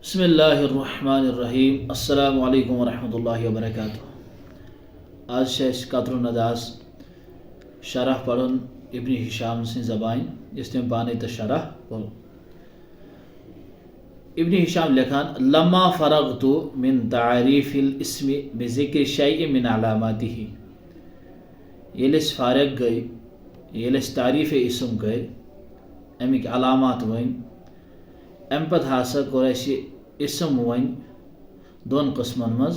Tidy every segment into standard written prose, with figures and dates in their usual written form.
बिस्मिल्लाहिर्रहमानिर्रहीम अस्सलामु अलैकुम वरहमतुल्लाहि वबरकातुहू। आज से कतरुन नदास शरह पढ़न इब्न हिशाम सं ज़बान इस तम पाने तो शरह पढ़। इब्न हिशाम लिखान लम्मा फ़रग़तु मिन तारीफ़िल इस्मि बिज़िक्रि शैइन मिन अलामातिही। येल फारग गई येल तारीफ़ इसम कर अमिक अलामात वन अम पत हासा कोर इसम वन दोन कस्मन मज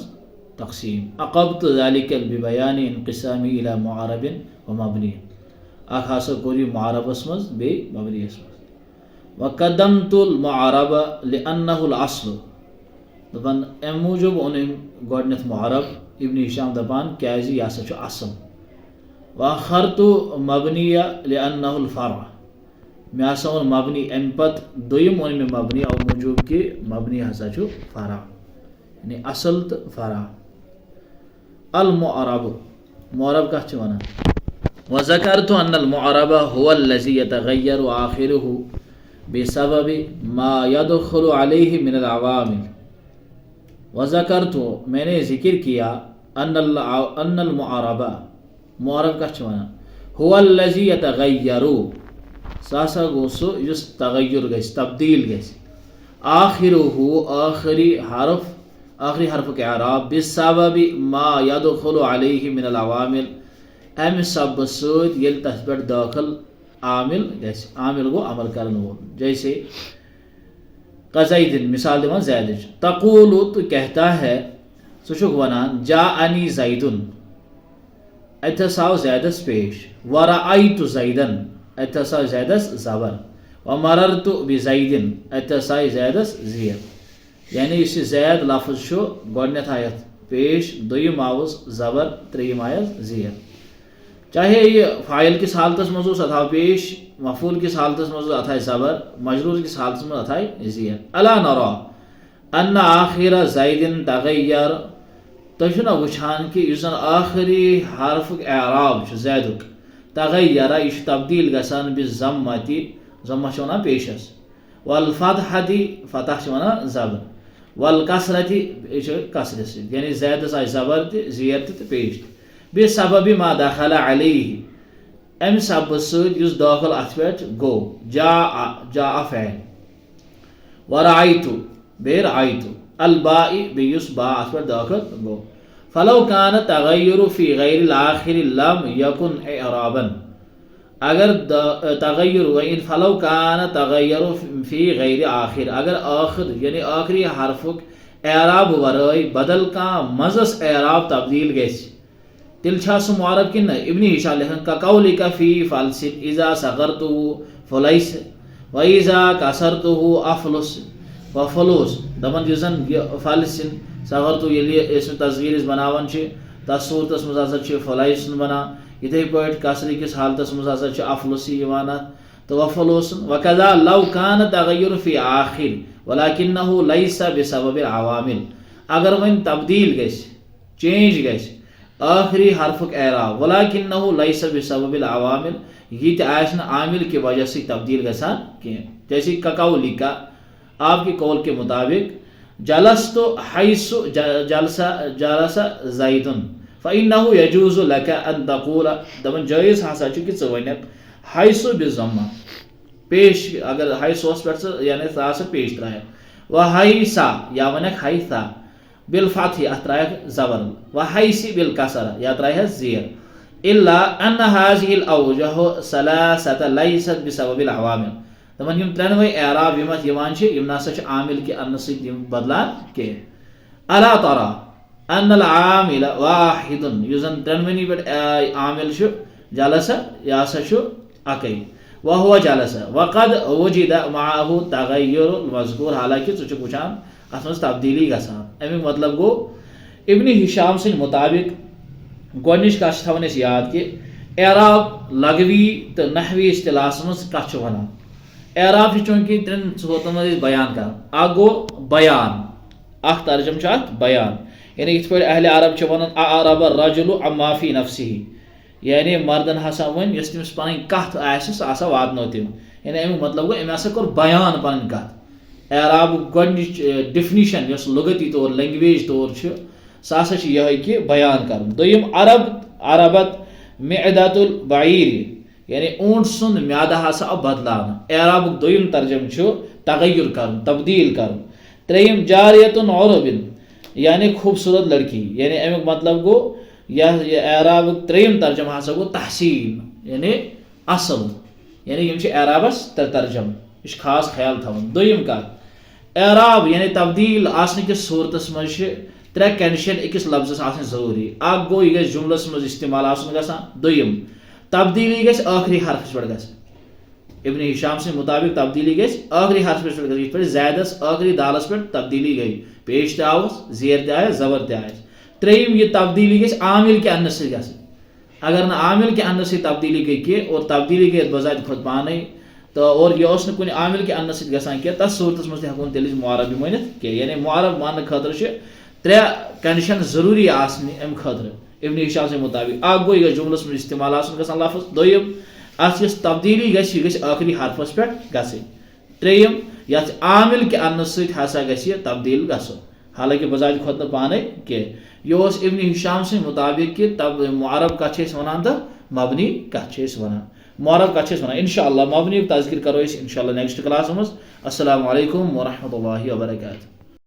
तकसीम। अक़ब्तु ज़ालिकल बिबयान इनक़िसामी इला मुअरबिन व मबनियन। अख हासा कोर मुअरबस मज बे मबनियस मज। व क़द्दमतुल मुअरब लिअन्नहुल अस्ल। दपान अम मूजूब ओन गोडनेथ मुअरब इब्न हिशाम दपान क्याज़ि यह हसा छु असम। व अख़रतु मबनिया लिअन्नहुल फ़र्अ। मे हसा ओन मबनी अम पत दोयम ओन मे मबनी और मूजूब कि मबनी हसा छु फ़रा यानी असल तो फ़रा। अल मुअरब मुअरब कह छु वनान। व ज़करतु अन्नल मुअरब हुवल्लज़ी यतग़य्यरु आख़िरुहु बिसबबि मा यदख़ुलु अलैहि मिनल अवामिल। व ज़करतु मैंने ज़िक्र किया अन्नल मुअरब मुअरब कह छु वनान हुवल्लज़ी यतग़य्यरु सासा गोसो युस तगय्युर गस तब्दील गस आखिरुहु आखिरी हर्फ के आराब बिसबबि मा यदखुलु अलैहि मिनल अवामिल अम सब सद येल तस पे दाखिल आमिल गस। आमिल गो अमल करन वोल। जैसे क़ज़ैदिन मिसाल दिवान ज़ैद तक़ूलु तो कहता है सुशुक वनान जाअनी ज़ैदुन अथस आव ज़ैदस पेश। व रअयतु ज़ैदन अथस आव ज़ैदस ज़बर। व मररतु बिज़ैदिन अथस आव ज़ैदस ज़ियर। यानी इस ज़ैद लफ्ज़ छु गोडनेथ आयत पेश दोयम आवस ज़बर त्रेयम आयत ज़ियर। चाहे ये फ़ाइल किस हालतस मज ओस अथा पेश मफ़ूल किस हालतस मज अथा ज़बर मजरूर किस हालतस मज अथा ज़ियर। अला नरा अन्ना आखिर ज़ैदिन तग़य्यर। तो छु ना वुछान कि युस आखिरी हर्फ एराब छु ज़ैदुक तग़य्यर यह तब्दील गसान बिज़म्मति ज़म्मा छु वनान पेशस। वल फ़तहति फ़तह छु वनान ज़बर। वल कसरति कसरस यानी ज़ैदस आय ज़बर ते ज़ियर ते पेश बिसबबि मा दखल अलैहि अम सब सद युस दाखिल अथ पे गो जा फ़ैल। व रअयतु बे रअयतु अल बाई बे युस बा अथ पे दाखिल गो। फलौ कान तग़य्युरु फ़ी ग़ैरिल आखिर लम यकुन इअराबन। अगर तग़य्युर व फलौ कान तग़य्युरु फ़ी ग़ैरि आखिर अगर आखिर यानी आखिरी हर्फुक एराब वराई बदल का मज़स एराब तब्दील गस तिल छा सु मुअरब किन। इब्न हिशाम लिखन का कौलिका फ़ी फ़ल्सिन इज़ा सग़रतुहु फ़ुलैस व इज़ा कसरतुहु अफ़लुस व फ़ुलूस। दपन युसन फ़ल्सिन सग़रतु ये इसमें तस्गीर बनावन तस सूरतस मज हसा फ़ुलैस बना। इथे पे कसरी किस हालतस मज हसा अफ़लुसी तो वफ़लूसन। वकज़ा लौ कान तग़य्युर फ़ी आखिर वलाकिन्नहु लैस बिसबबिल अवामिल। अगर वन तब्दील गस चेंज गस आखिरी हर्फुक एराब वलाकिन्नहु लैस बिसबबिल अवामिल ये त आमिल की वजह से तब्दील गसान कह। जैसे ककौलिका आपके कौल के मुताबिक जलस्तु हैसु जलसा ज़ैदुन फ़इन्नहु यजूज़ु लक अन तक़ूल। दपन जायज़ हसा छु कि च वनक हैसु बिज़म्मा पेश अगर हैसुस पे यानी सा से पेश त्राय व हैसा या वनक हैसा बिल फ़त्ह अथ त्राय ज़बर व हैसी बिल कसर या त्राय ज़ियर इल्ला अन हाज़िहिल अवजह सलासत लैसत बिसबबिल अवामिल। दपन यम त्रेनवे एराब यम यवान यम नसा छु आमिल के अन्न सद बदलान के। अला तरा अन्नल आमिल वाहिदुन युजन त्रेनवनी पे आमिल छु जलस या हसा छु अकै व हुवा जलस व क़द वुजिद माअहु तग़य्युरुल मज़कूर। हालांकि छु वुछान अथ मज तब्दीली गसान। अमिक मतलब गो इब्न हिशाम सिंह मुताबिक गोडनिश कथ थवन याद कि एराब लगवी तो नहवी इस्तिलाहस मज कथ छु वनान। एराब चूंकि त्रेन सूरतन मज बयान कर अ गो बयान अख तर्जुम छु अथ बयान यानी इत पे अहले अरब छु वनान अअरब रजुलु अम्मा फ़ी नफ्सिही यानी मर्दन हसा वन यस पन कथ आस वातनो तम यानी अमुक मतलब गो अम हसा कोर बयान पन कथ एराब गोडनिच डिफिनीशन यस लुगती तौर लैंग्वेज तौर सह हसा यह कि बयान कर। दोयम अरब अरबत मेदातुल बाईर यानी ऊंट सुन म्यादा हसा बदलान। एराब दोयम तर्जम तगय्युर कर तब्दील कर। त्रेयम जारियतुन औरबिन यानी खूबसूरत लड़की यानी अमुक मतलब गो यह एराब त्रेयम तर्जम हसा गो तहसीन यानी असल यानी यम एराबस तर्जम यह खास ख्याल थवन। दोयम कत एराब यानी तब्दील आसने किस सूरतस मज त्रे कंडीशन अकिस लफ्जस आसने जरूरी। अख गो यह जुमलस मज इस्तेमाल आसन गसान। दोयम तब्दीली गस आखिरी हरफस पे गस। इब्न हिशाम से मुताबिक तब्दीली गई आखिरी हर्फ पे ज़ैदस आखिरी दालस पे तब्दीली गई पेश तवस जेर तय जबर तय। त्रेयम यह तब्दीली गई आमिल के अन्न से गस। अगर न आमिल के अन्न से तब्दीली गई कि और तब्दीली गई बजाय खुद पाने तो और यह कुन आमिल के अन्न से गसान कि तस सूरत मज हेकुन तेल मुआरब वन कि यानी मुआरब मान खतर त्रे कंडीशन जरूरी अम खतर इब्न हिशाम से मुताबिक। अख गो यह जुमलस में इस्तेमाल गसान लफ्ज। दोयम अत तब्दीली गई आखिरी हरफस पे गई। त्रेयम ये आमिल के अन्न ससा गि तब्दील गो हालांकि बजाय खुद पाने कि यह इब्न हिशाम से मुताबिक कि तब मुआरब कत वन तो मबनी कत वन मुआरब कत वन। इंशाअल्लाह मबनी तज़किर करो इंशाअल्लाह नेक्स्ट क्लास मज। अस्सलामु अलैकुम वरहमतुल्लाहि वबरकातुहू।